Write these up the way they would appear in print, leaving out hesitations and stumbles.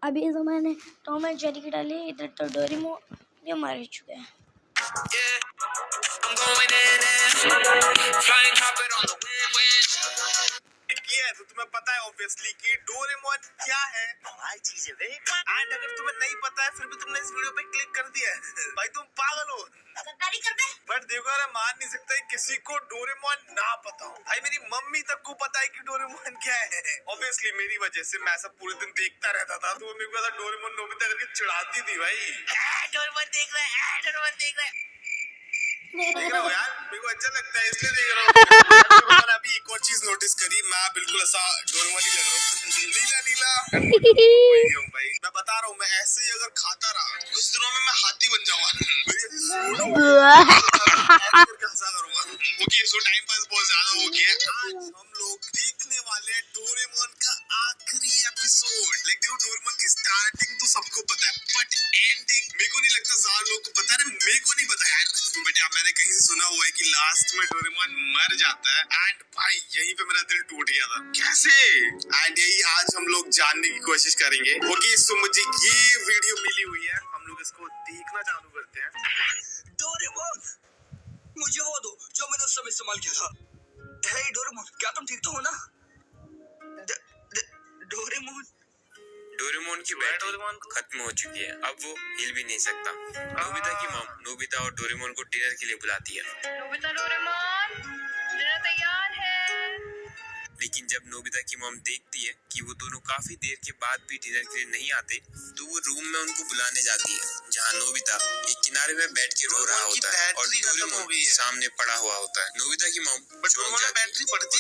अभी जो मैंने टॉम एंड जेरी की डाली, इधर तो डोरेमोन भी मर चुके हैं। तो तुम्हें पता है ऑब्वियसली कि डोरेमोन क्या है, चीज है एंड अगर तुम्हें नहीं पता है फिर भी तुमने इस वीडियो पे क्लिक कर दिया है भाई तुम पागल हो। बट देखो यार, मान नहीं सकता किसी को डोरेमोन ना पता हो। भाई मेरी मम्मी तक को पता है कि डोरेमोन क्या है। ऑब्वियसली मेरी वजह से मैं सब पूरे दिन देखता रहता था, तो मेरे को डोरेमोन नोबिता करके चिढ़ाती थी भाई। डोरेमोन देख रहा है, डोरेमोन देख रहा है। देख रहा हूँ यार, मेरे को अच्छा लगता है इसलिए देख रहा हूँ। अभी एक और चीज नोटिस करी, मैं बिल्कुल ऐसा डोरेमोन ही लग रहा हूँ, नीला नीला भाई। मैं बता रहा हूँ, मैं ऐसे ही अगर खाता रहा कुछ दिनों में मैं हाथी बन जाऊंगा। हंसा करूंगा। ओके, सो टाइम पास बहुत ज्यादा हो गया। आज हम लोग देखने वाले हैं डोरेमोन का आखिरी एपिसोड। लाइक देखो, डोरेमोन की स्टार्टिंग तो सबको पता है, बट एंडिंग मेरे को नहीं लगता ज्यादा लोगों को पता है। मेरे को नहीं पता यार, बट मैंने कहीं से सुना हुआ है कि लास्ट में डोरेमोन मर जाता है। एंड भाई यहीं पे मेरा दिल टूट गया था, कैसे। एंड यही आज हम लोग जानने की कोशिश करेंगे। ओके, सो मुझे ये वीडियो मिली हुई है, हम लोग इसको देखना चालू करते हैं। डोरेमोन, मुझे वो दो जो मैंने उस समय इस्तेमाल किया था। हे डोरेमोन, क्या तुम ठीक तो हो ना? डोरेमोन डोरेमोन की बैटरी खत्म हो चुकी है, अब वो हिल भी नहीं सकता। नोबिता की मॉम नोबिता और डोरेमोन को डिनर के लिए बुलाती है। नोबिता, डोरेमोन, डिनर तैयार है। लेकिन जब नोबिता की मॉम देखती है कि वो दोनों काफी देर के बाद भी डिनर के लिए नहीं आते, तो वो रूम में उनको बुलाने जाती है, जहाँ नोबिता एक किनारे में बैठ के रो रहा होता है और डोरेमोन सामने पड़ा हुआ होता है। नोबिता की मॉम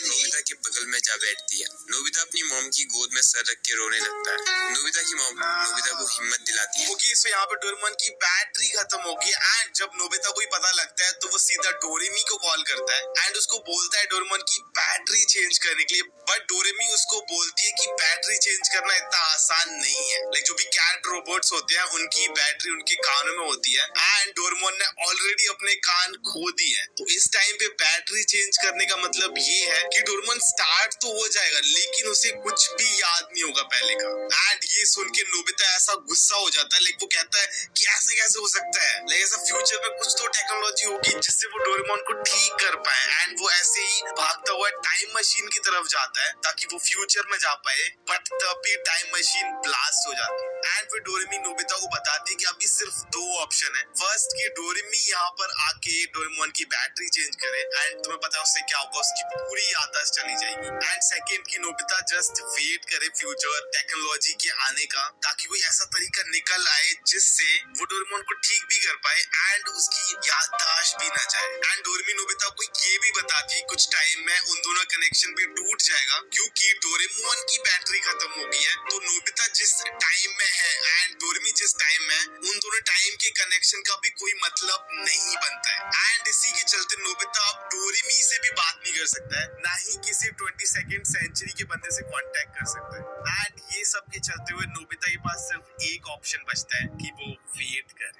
नोबिता के बगल में जा बैठती है। नोबिता अपनी मॉम की गोद में सर रख के रोने लगता है। नोबिता की मॉम नोबिता को हिम्मत दिलाती है। ओके, सो यहाँ पे डोरेमोन की बैटरी खत्म हो गई एंड जब नोबिता को ही पता लगता है तो वो सीधा डोरेमी को कॉल करता है एंड उसको बोलता है डोरेमोन की बैटरी चेंज करने के लिए। बट डोरेमी उसको बोलती है कि बैटरी चेंज करना इतना आसान नहीं है। लाइक जो भी कैट रोबोट्स होते हैं उनकी बैटरी उनके कानों में होती है एंड डोरेमोन ने ऑलरेडी अपने कान खो दिए हैं। तो इस टाइम पे बैटरी चेंज करने का मतलब ये है कि डोरेमोन स्टार्ट तो हो जाएगा लेकिन उसे कुछ भी याद नहीं होगा पहले का। एंड ये सुन के नोबिता ऐसा गुस्सा हो जाता है, लाइक वो कहता है कि ऐसे कैसे हो सकता है, लाइक ऐसा फ्यूचर में कुछ तो टेक्नोलॉजी होगी जिससे वो डोरेमोन को ठीक कर पाए। एंड वो ऐसे ही भागता हुआ टाइम मशीन की तरफ जाता है ताकि वो फ्यूचर में जा पाए, बट तभी टाइम मशीन ब्लास्ट हो जाती है। एंड फिर डोरेमी नोबिता को बताती है कि अभी सिर्फ दो ऑप्शन है। फर्स्ट कि डोरेमी यहाँ पर आके डोरेमोन की बैटरी चेंज करे एंड तुम्हें पता है उससे क्या होगा, उसकी पूरी याददाश्त चली जाएगी। एंड सेकंड कि नोबिता जस्ट वेट करे फ्यूचर टेक्नोलॉजी के आने का, ताकि कोई ऐसा तरीका निकल आए जिससे वो डोरेमोन को ठीक भी कर पाए एंड उसकी याददाश्त भी ना जाए। एंड डोरेमी नोबिता को ये भी बताती है कुछ टाइम में उन दोनों कनेक्शन भी टूट जाएगा, क्योंकि डोरेमोन की बैटरी खत्म हो गई है। तो नोबिता जिस टाइम में है एंड डोरेमी जिस टाइम में, उन दोनों टाइम के कनेक्शन का भी कोई मतलब नहीं बनता है। एंड इसी के चलते नोबिता अब डोरेमी से भी बात नहीं कर सकता है, ना ही किसी 22nd सेंचुरी के बंदे से कांटेक्ट कर सकता है। एंड ये सब के चलते हुए नोबिता के पास सिर्फ एक ऑप्शन बचता है कि वो वेट करे।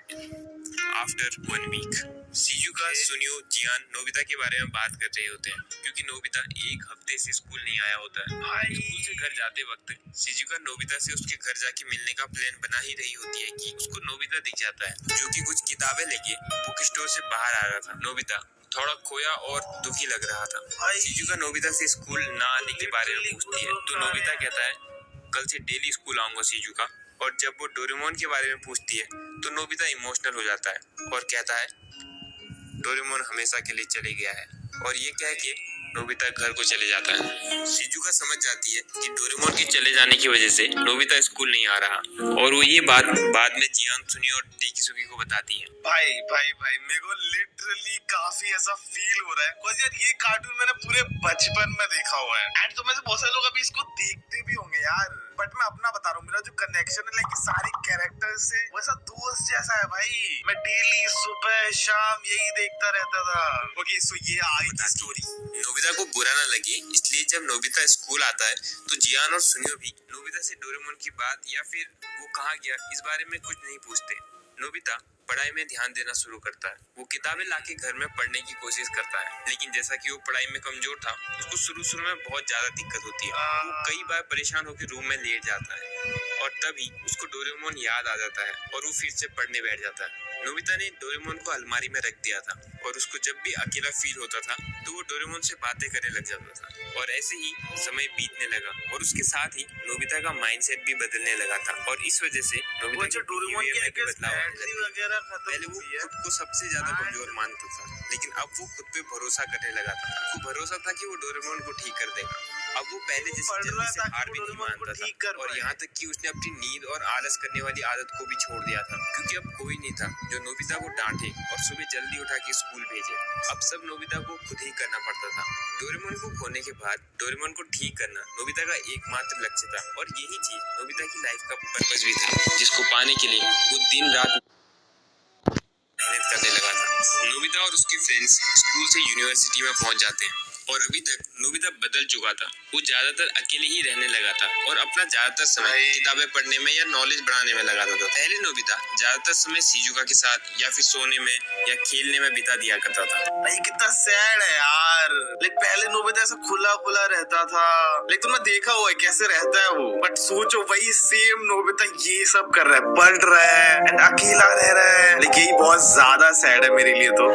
आफ्टर 1 वीक शिजुका, सुनियो, जियान नोबिता के बारे में बात कर रहे होते हैं, क्योंकि नोबिता एक हफ्ते से स्कूल नहीं आया होता है। स्कूल से घर जाते वक्त शिजुका नोबिता से उसके घर जाके मिलने का प्लान बना ही रही होती है कि उसको नोबिता दिख जाता है, जो कि कुछ किताबें लेके बुक स्टोर से बाहर आ रहा था। नोबिता थोड़ा खोया और दुखी लग रहा था। शिजुका नोबिता से स्कूल ना आने के बारे में पूछती है, तो नोबिता कहता है कल से डेली स्कूल आऊंगा शिजुका। और जब वो डोरेमोन के बारे में पूछती है तो नोबिता इमोशनल हो जाता है और कहता है डोरेमोन हमेशा के लिए चले गया है, और ये कह के नोबिता घर को चले जाता है। शिजुका समझ जाती है कि डोरेमोन के चले जाने की वजह से नोबिता स्कूल नहीं आ रहा, और वो ये बात बाद में जियान, सुनियो और टेकिसुकी को बताती है। भाई मेरे को लिटरली काफी ऐसा फील हो रहा है, बिकॉज़ यार ये कार्टून मैंने पूरे बचपन में देखा हुआ है एंड तो में से बहुत सारे लोग अभी इसको देखते भी होंगे यार। बट मैं अपना बता रहा हूँ, मेरा जो कनेक्शन है लाइक सारे कैरेक्टर्स से वैसा दोस्त जैसा है भाई। मैं डेली सुबह शाम यही देखता रहता था। ओके, सो ये आई थी स्टोरी। नोबिता को बुरा ना लगे इसलिए जब नोबिता स्कूल आता है तो जियान और सुनियो भी नोबिता से डोरेमोन की बात या फिर वो कहाँ गया इस बारे में कुछ नहीं पूछते। नोबिता पढ़ाई में ध्यान देना शुरू करता है। वो किताबें लाके घर में पढ़ने की कोशिश करता है, लेकिन जैसा कि वो पढ़ाई में कमजोर था, उसको शुरू में बहुत ज्यादा दिक्कत होती है। वो कई बार परेशान होकर रूम में लेट जाता है। और तभी उसको डोरेमोन याद आ जाता है और वो फिर से पढ़ने बैठ जाता है। नोबिता ने डोरेमोन को अलमारी में रख दिया था और उसको जब भी अकेला फील होता था तो वो डोरेमोन से बातें करने लग जाता था और ऐसे ही समय बीतने लगा और उसके साथ ही नोबिता का माइंडसेट भी बदलने लगा था और इस वजह से नोबिता के डोरेमोन behavior में भी बदलाव आने बैटरी लगा। वगैरह खत्म पहले वो हुई है। खुद को सबसे ज्यादा कमजोर मानता था, लेकिन अब वो खुद पे भरोसा करने लगा था। उसको भरोसा था कि वो डोरेमोन को ठीक कर देगा। अब वो पहले जैसे जल्दी से हार भी नहीं मानता था और यहाँ तक कि उसने अपनी नींद और आलस करने वाली आदत को भी छोड़ दिया था, क्योंकि अब कोई नहीं था जो नोबिता को डांटे और सुबह जल्दी उठा के स्कूल भेजे। अब सब नोबिता को खुद ही करना पड़ता था। डोरेमोन को खोने के बाद डोरेमोन को ठीक करना नोबिता का एकमात्र लक्ष्य था और यही चीज नोबिता की लाइफ का पर्पस भी था, जिसको पाने के लिए वो दिन रात मेहनत करने लगा था। नोबिता और उसके फ्रेंड्स स्कूल से यूनिवर्सिटी में पहुंच जाते हैं और अभी तक नोबिता बदल चुका था। वो ज्यादातर अकेले ही रहने लगा था और अपना ज्यादातर समय किताबें पढ़ने में या नॉलेज बढ़ाने में लगाता था। पहले नोबिता ज्यादातर समय शिजुका के साथ या फिर सोने में या खेलने में बिता दिया करता था। भाई कितना सैड है यार। लाइक पहले नोबिता ऐसा खुला खुला रहता था, लेकिन तुमने देखा हुआ है कैसे रहता है वो। बट सोचो वही सेम नोबिता ये सब कर रहा है, पढ़ रहा है एंड अकेला रह रहा है। लेकिन यही बहुत ज्यादा सैड है मेरे लिए तो।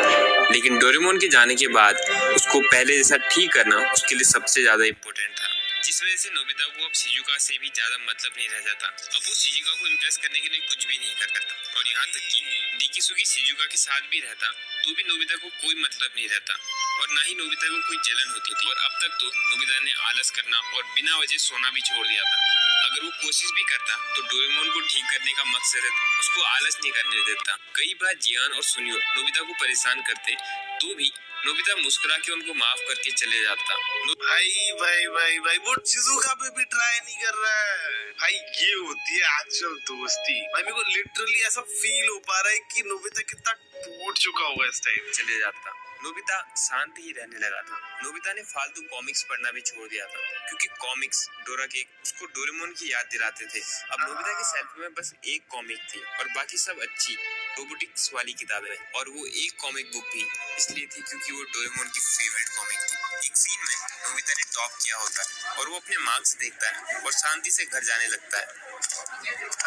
लेकिन डोरेमोन के जाने के बाद उसको पहले जैसा ठीक करना उसके लिए सबसे ज्यादा इम्पोर्टेंट था, जिस वजह से नोबिता को अब शिजुका से भी ज्यादा मतलब नहीं रह जाता। अब वो शिजुका को इम्प्रेस करने के लिए कुछ भी नहीं करता और यहाँ तक कि डिकिसुगी शिजुका के साथ भी रहता तो भी नोबिता को कोई मतलब नहीं रहता और ना ही नोबिता को कोई जलन होती थी। और अब तक तो नोबिता ने आलस करना और बिना वजह सोना भी छोड़ दिया था। अगर वो कोशिश भी करता तो डोरेमोन को ठीक करने का मकसद उसको आलस नहीं करने देता। कई बार जियान और सुनियो नोबिता को परेशान करते तो भी नोबिता मुस्कुरा के उनको माफ करके चले जाता। भाई भाई भाई भाई वो शिजुका पे भी ट्राई नहीं कर रहा है। भाई ये होती है एक्चुअल दोस्ती। भाई मेरे को लिटरली ऐसा फील हो पा रहा है कि नोबिता कितना टूट चुका होगा इस टाइम। चले जाता। नोबिता शांत ही रहने लगा था। नोबिता ने फालतू कॉमिक्स पढ़ना भी छोड़ दिया था, क्योंकि कॉमिक्स डोरा के उसको डोरेमोन की याद दिलाते थे। अब नोबिता के शेल्फ में बस एक कॉमिक थी और बाकी सब अच्छी रोबोटिक्स वाली किताबें, और वो एक कॉमिक बुक भी इसलिए थी क्योंकि वो डोरेमोन की फेवरेट कॉमिक थी। एक सीन में नोबिता ने टॉप किया होता है और वो अपने मार्क्स देखता है और शांति से घर जाने लगता है।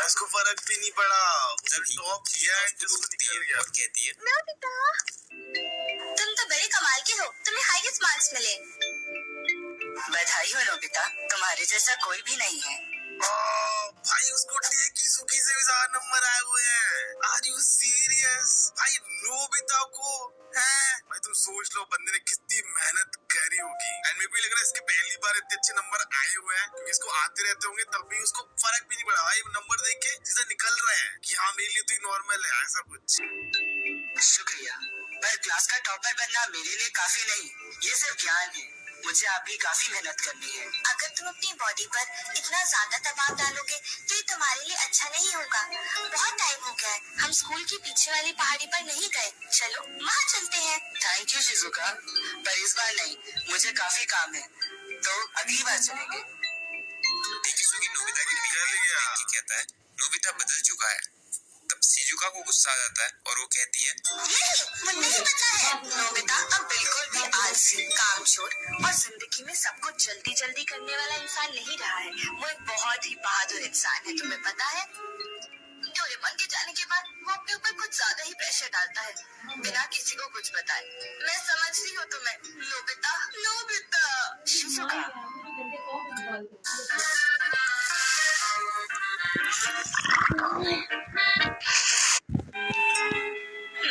इसको फर्क भी नहीं पड़ा, तभी टॉप किया है उसको रोकती है और कहती है, नोबिता, तुम तो बड़े कमाल के हो, तुम्हें हाईएस्ट मार्क्स मिले। बधाई हो नोबिता, तुम्हारे जैसा कोई भी नहीं है। भाई उसको डिकिसुगी से भी ज्यादा नंबर आए हुए हैं। Are you serious? भाई नोबिता को है? भाई तुम सोच लो बंदे ने कितनी मेहनत करी होगी। एंड मेरे को लग रहा है इसके पहली बार इतने अच्छे नंबर आए हुए हैं, क्योंकि इसको आते रहते होंगे तब भी उसको फर्क भी नहीं पड़ा। भाई नंबर देख के सीधा निकल रहे हैं कि हाँ मेरे लिए तो नॉर्मल है, ऐसा कुछ। शुक्रिया, पर क्लास का टॉपर बनना मेरे लिए काफी नहीं, ये सिर्फ ज्ञान है। मुझे अभी काफी मेहनत करनी है। अगर तुम अपनी बॉडी पर इतना ज्यादा दबाव डालोगे तो ये तुम्हारे लिए अच्छा नहीं होगा। बहुत टाइम हो गया है, हम स्कूल की पीछे वाली पहाड़ी पर नहीं गए, चलो वहाँ चलते हैं। थैंक यू शिजुका, पर इस बार नहीं, मुझे काफी काम है, तो अगली बार चलेंगे। डिकिसुगी नोबिता के पीछे देख के कहता है, नोबिता बदल चुका है। तब शिजुका को गुस्सा आ जाता है और वो कहती है, वो नहीं बदला है। नोबिता अब बिल्कुल भी आलसी, कामचोर और जिंदगी में सब कुछ जल्दी जल्दी करने वाला इंसान नहीं रहा है। वो एक बहुत ही बहादुर इंसान है, तुम्हें पता है। डोरेमोन के जाने के बाद वो अपने ऊपर कुछ ज्यादा ही प्रेशर डालता है, बिना किसी को कुछ बताए। मैं समझती हूँ तुम्हें नोबिता। नोबिता शिजुका,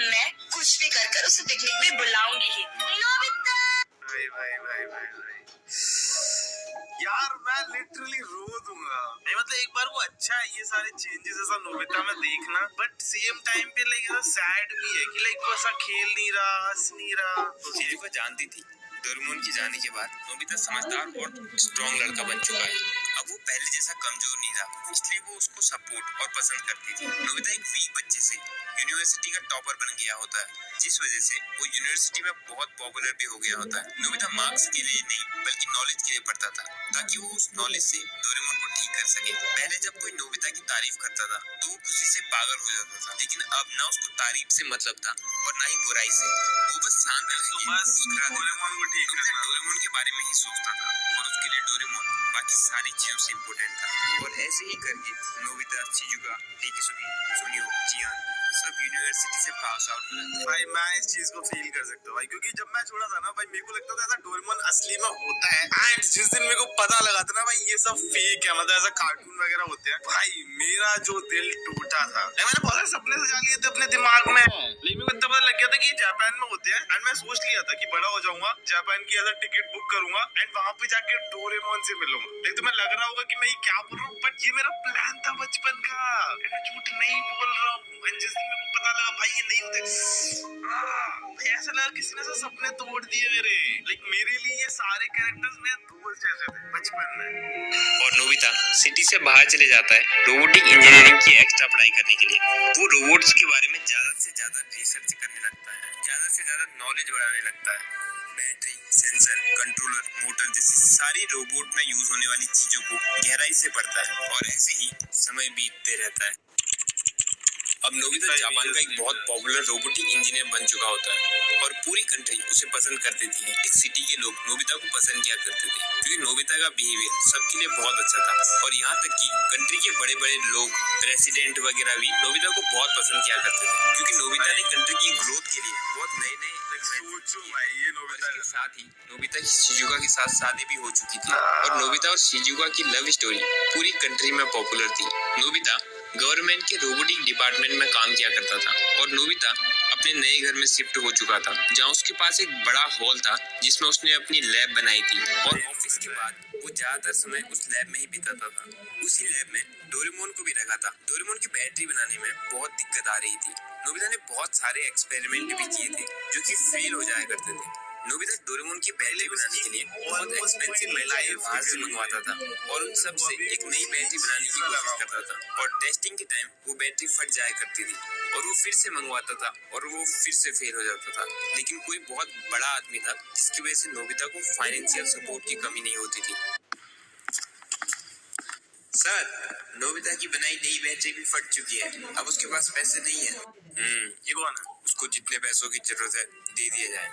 मैं कुछ भी कर उसे पिकनिक में बुलाऊंगी ही। नोबिता भाई भाई भाई भाई भाई यार मैं लिटरली रो दूंगा। नहीं मतलब एक बार वो अच्छा है ये सारे चेंजेस ऐसा नोबिता में देखना, बट सेम टाइम पे लाइक ऐसा सैड भी है कि लाइक वो ऐसा खेल नहीं रहा, हंस नहीं रहा। शिजुका जानती थी डोरेमोन के जाने के बाद नोबिता समझदार और स्ट्रॉन्ग लड़का बन चुका है। अब वो पहले जैसा कमजोर नहीं रहा, इसलिए वो उसको सपोर्ट और पसंद करती थी। नोबिता एक वीक बच्चे से यूनिवर्सिटी का टॉपर बन गया होता है, जिस वजह से वो यूनिवर्सिटी में बहुत पॉपुलर भी हो गया होता है। नोबिता मार्क्स के लिए नहीं बल्कि नॉलेज के लिए पढ़ता था, ताकि वो उस नॉलेज से डोरेमोन को ठीक कर सके। पहले जब कोई नोबिता की तारीफ करता था तो वो खुशी से पागल हो जाता था, लेकिन अब ना उसको तारीफ से मतलब था और ना ही बुराई से। वो बस शांत रह के मुस्कुराता था। नोबिता डोरेमोन के बारे में ही सोचता था और उसके लिए डोरेमोन बाकी सारी चीजों से इम्पोर्टेंट था। और ऐसे ही करके नोबिता, शिजुका, डेकिसुगी, सुनियो, जियान सब यूनिवर्सिटी से पास आउट हो जाते हैं। भाई मैं इस चीज को फील कर सकता हूँ भाई, क्योंकि जब मैं छोटा था ना भाई, मेरे को लगता था ऐसा डोरेमोन असली में होता है। एंड जिस दिन मेरे को पता लगा था ना भाई ये सब फेक है, मतलब ऐसा कार्टून वगैरह होते हैं, भाई मेरा जो दिल टूटा था। मैंने बहुत सारे सपने सजा लिए थे अपने दिमाग में, लेकिन मेरे को इतना पता लग गया था कि जापान में होते हैं। एंड मैं सोच लिया था कि बड़ा हो जाऊंगा, जापान की ऐसा टिकट बुक करूंगा एंड वहां पे जाके डोरेमोन से मिलूंगा। लेकिन तुम्हें लग रहा होगा कि मैं ये क्या बोल रहा हूँ, बट ये मेरा प्लान था बचपन का, मैं झूठ नहीं बोल रहा हूँ। जिस दिन मेरे को पता लगा भाई ये नहीं होते, भाई ऐसा लगा किसी ने सपने तोड़ दिए मेरे। लाइक मेरे लिए ये सारे कैरेक्टर्स मेरे दोस्त जैसे थे बचपन में। और नोबिता सिटी से बाहर चले जाता है रोबोटिक इंजीनियरिंग की एक्स्ट्रा पढ़ाई करने के लिए। वो रोबोट्स के बारे में ज्यादा से ज्यादा रिसर्च करने लगता है, ज्यादा से ज्यादा नॉलेज बढ़ाने लगता है। बैटरी, सेंसर, कंट्रोलर, मोटर जैसी सारी रोबोट में यूज होने वाली चीजों को गहराई से पढ़ता है। और ऐसे ही समय बीतते रहता है। अब नोबिता जापान का एक बहुत पॉपुलर रोबोटिक इंजीनियर बन चुका होता है और पूरी कंट्री उसे पसंद कर देती है। इस सिटी के लोग नोबिता को पसंद किया करते थे क्योंकि नोबिता का बिहेवियर सबके लिए बहुत अच्छा था। और यहाँ तक कि कंट्री के बड़े बड़े लोग, प्रेसिडेंट वगैरह भी नोबिता को बहुत पसंद किया करते थे क्योंकि नोबिता ने कंट्री की ग्रोथ के लिए बहुत नए नए के साथ ही नोबिता की शिजुका के साथ शादी भी हो चुकी थी। और नोबिता और शिजुका की लव स्टोरी पूरी कंट्री में पॉपुलर थी। नोबिता गवर्नमेंट के रोबोटिक डिपार्टमेंट में काम किया करता था और नोबिता अपने नए घर में शिफ्ट हो चुका था जहां उसके पास एक बड़ा हॉल था जिसमें उसने अपनी लैब बनाई थी। और ऑफिस के बाद वो ज्यादातर समय उस लैब में ही बिताता था। उसी लैब में डोरेमोन को भी रखा था। डोरेमोन की बैटरी बनाने में बहुत दिक्कत आ रही थी। नोबिता ने बहुत सारे एक्सपेरिमेंट भी किए थे जो कि फेल हो जाया करते थे। नोबिता डोरेमोन की बैटरी बनाने के लिए बहुत एक्सपेंसिव मटेरियल बाहर से मंगवाता था और उन सब से एक नई बैटरी बनाने की कोशिश करता था। और टेस्टिंग के टाइम वो बैटरी फट जाया करती थी और वो फिर से मंगवाता था और वो फिर से फेल हो जाता था। लेकिन कोई बहुत बड़ा आदमी था जिसकी वजह से नोबिता को फाइनेंशियल सपोर्ट की कमी नहीं होती थी। सर, नोबिता की बनाई नई बैटरी भी फट चुकी है, अब उसके पास पैसे नहीं है। ये कौन है? उसको जितने पैसों की जरूरत है दे दिया जाए।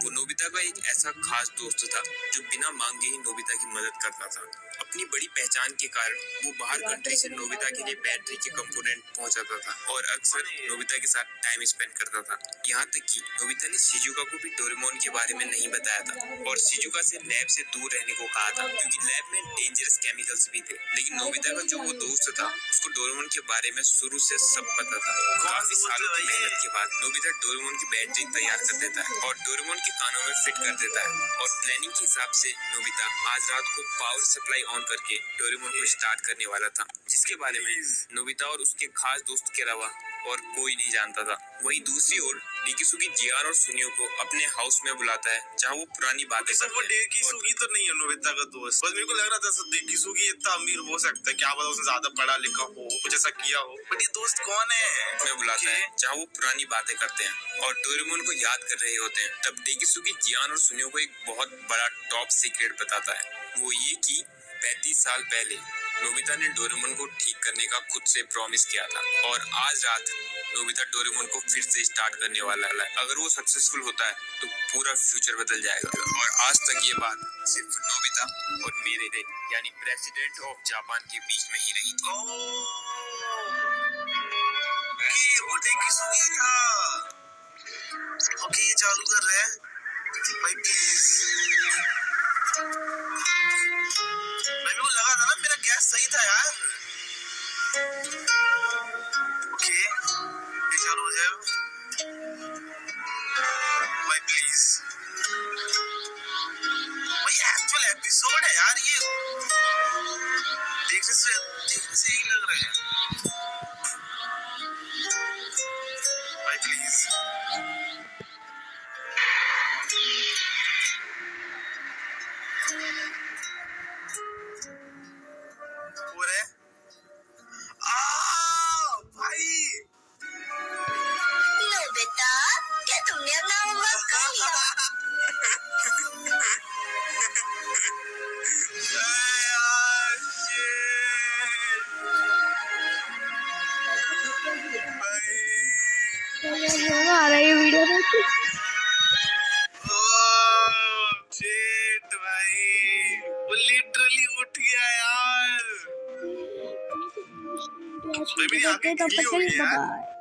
वो नोबिता का एक ऐसा खास दोस्त था जो बिना मांगे ही नोबिता की मदद करता था। अपनी बड़ी पहचान के कारण वो बाहर कंट्री से नोबिता के लिए बैटरी के कंपोनेंट पहुंचाता था और अक्सर नोबिता के साथ टाइम स्पेंड करता था। यहाँ तक कि नोबिता ने शिजुका को भी डोरेमोन के बारे में नहीं बताया था और शिजुका से लैब से दूर रहने को कहा था क्योंकि लैब में डेंजरस केमिकल्स भी थे। लेकिन नोबिता का जो वो दोस्त था उसको डोरेमोन के बारे में शुरू से सब पता था। काफी सालों की मेहनत के बाद नोबिता डोरेमोन की बैटरी तैयार कर देता है और डोरेमोन के कानों में फिट कर देता है। और प्लानिंग के हिसाब से नोबिता आज रात को पावर सप्लाई ऑन करके डोरेमोन को स्टार्ट करने वाला था, जिसके बारे में नोबिता और उसके खास दोस्त के अलावा और कोई नहीं जानता था। वहीं दूसरी ओर डेकिसुगी जियान और सुनियो को अपने हाउस में बुलाता है जहां वो पुरानी बातें करते हैं। डेकिसुगी तो नहीं है नोबिता का दोस्त, बस मेरे को लग रहा था डेकिसुगी इतना अमीर हो सकता है, क्या पता उसने ज्यादा पढ़ा लिखा हो, कुछ ऐसा किया हो, बट ये दोस्त कौन है? में बुलाता है जहां वो पुरानी बातें करते हैं और डोरेमोन को याद कर रहे होते हैं। तब डेकिसुगी जियान और सुनियो को एक बहुत बड़ा टॉप सीक्रेट बताता है। वो ये कि 35 साल पहले नोबिता ने डोरेमोन को ठीक करने का खुद से प्रॉमिस किया था और आज रात नोबिता डोरेमोन को फिर से स्टार्ट करने वाला है। अगर वो सक्सेसफुल होता है तो पूरा फ्यूचर बदल जाएगा। और आज तक ये बात सिर्फ नोबिता और मेरे यानी प्रेसिडेंट ऑफ जापान के बीच में ही रही थी। वो डेकिसुगी था। ओके, ये चालू कर रहे हैं भाई प्लीज। मेरे को लगा था ना मेरा गैस सही था यार। ओके, ये चालू हो जाए भाई प्लीज। भाई एक्चुअल एपिसोड है यार, ये देखने से ही लग रहा है भाई प्लीज। नोबिता, क्या तुमने अपना होमवर्क कर लिया? आ रहा है वीडियो भाई तो आज भाई मेरी आंखें तब गिल्ली तक हो के गई लिए यार। बाय।